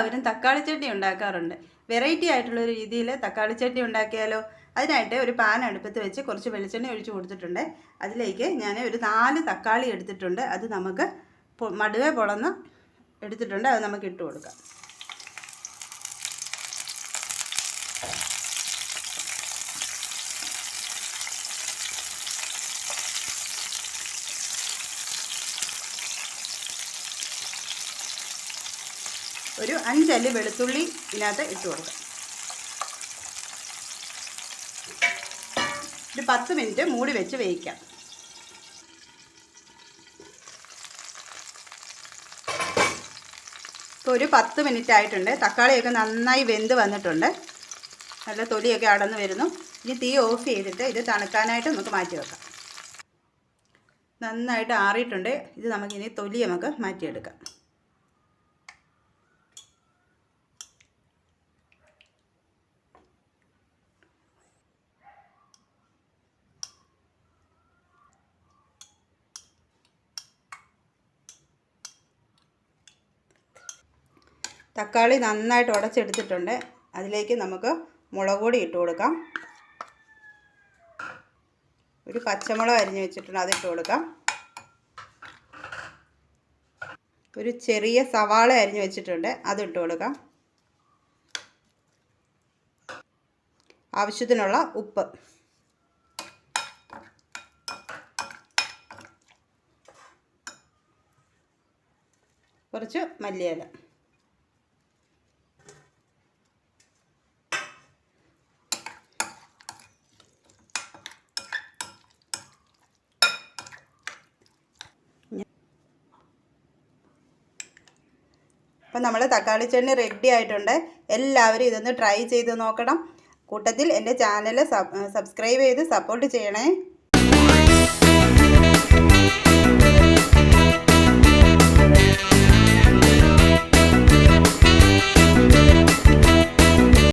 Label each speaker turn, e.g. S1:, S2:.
S1: എല്ലാവരും തക്കാളി ചട്നി ഉണ്ടാക്കാറുണ്ട്. വെറൈറ്റി ആയിട്ടുള്ള ഒരു രീതിയിൽ തക്കാളി ചട്നി ഉണ്ടാക്കിയാലോ? അതിനായിട്ട് ഒരു പാൻ അടുപ്പത്ത് വെച്ച് കുറച്ച് വെളിച്ചെണ്ണ ഒഴിച്ച് കൊടുത്തിട്ടുണ്ട്. അതിലേക്ക് ഞാൻ ഒരു 4 തക്കാളി എടുത്തിട്ടുണ്ട്. അത് നമുക്ക് മടുവേ പൊളന്ന് എടുത്തിട്ടുണ്ട്. അത് നമുക്ക് ഇട്ട് കൊടുക്കാം. ഒരു 5 അല്ലി വെളുത്തുള്ളി ഇതിനകത്ത് ഇട്ട് കൊടുക്കാം. ഒരു 10 മിനിറ്റ് മൂടി വെച്ച് വേവിക്കാം. ഇപ്പോൾ ഒരു 10 മിനിറ്റ് ആയിട്ടുണ്ട്. തക്കാളിയൊക്കെ നന്നായി വെന്ത് വന്നിട്ടുണ്ട്. നല്ല തൊലിയൊക്കെ അടന്ന് വരുന്നു. ഇനി തീ ഓഫ് ചെയ്തിട്ട് ഇത് തണുക്കാനായിട്ട് നമുക്ക് മാറ്റി വെക്കാം. നന്നായിട്ട് ആറിയിട്ടുണ്ട്. ഇത് നമുക്കിനി തൊലി നമുക്ക് മാറ്റിയെടുക്കാം. തക്കാളി നന്നായിട്ട് ഉടച്ചെടുത്തിട്ടുണ്ട്. അതിലേക്ക് നമുക്ക് മുളക് പൊടി ഇട്ട് കൊടുക്കാം. ഒരു പച്ചമുളക് അരിഞ്ഞ് വെച്ചിട്ടുണ്ട്, അതിട്ട് കൊടുക്കാം. ഒരു ചെറിയ സവാള അരിഞ്ഞ് വെച്ചിട്ടുണ്ട്, അതിട്ട് കൊടുക്കാം. ആവശ്യത്തിനുള്ള ഉപ്പ്. കുറച്ച് മല്ലിയില. അപ്പം നമ്മൾ തക്കാളി ചട്നി റെഡി ആയിട്ടുണ്ട്. എല്ലാവരും ഇതൊന്ന് ട്രൈ ചെയ്ത് നോക്കണം. കൂട്ടത്തിൽ എൻ്റെ ചാനൽ സബ്സ്ക്രൈബ് ചെയ്ത് സപ്പോർട്ട് ചെയ്യണേ.